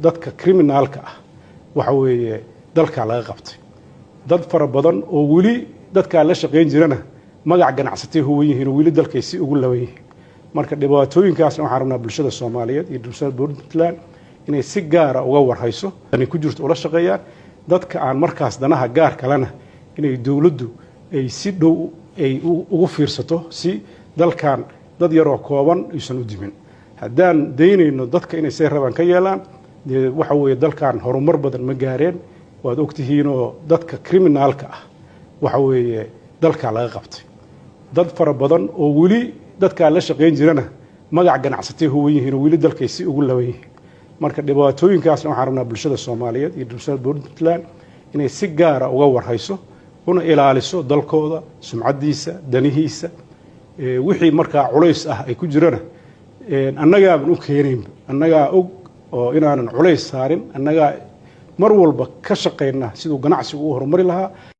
dadka criminalka ah waxa weeye dalka laga qabtay dad fara badan oo wali dadka la shaqeyn jirana magac ganacsatay huwa yihiin wali dalkay si ugu laweeyay marka dhibaatooyinkaasna waxaan rabnaa bulshada Soomaaliyeed iyo bulshada Puntland inay si gaar ah uga warhayso inay ku jirto ula shaqeeyaan dadka aan markaas danaha gaar kalena inay dawladdu ay si dhow ay ugu fiirsato si dalkan dad yar oo kooban aysan u dimin haddaan deynayno dadka inay say rabaan ka yeelaan waxa weeye dalkan horumar badan ma gaareen waad ogtihiin oo dadka criminalka ah waxa weeye dalka laga qabtay dad fara badan oo wali dadka la shaqeyn jirana magac ganacsatay huwa yihiin wali dalkay si ugu laweeyay marka dhibaatooyinkaasna waxaan rabnaa bulshada Soomaaliyeed iyo bulshada Puntland inay si gaar ah uga warhayso una ilaaliso dalkooda sumcadiisa danihiisa wixii marka culays ah ay ku jirana annaga aan u keenin annaga og oo inaanan culays saarin annaga mar walba ka shaqeynaa sidoo ganacsigu u horumari lahaa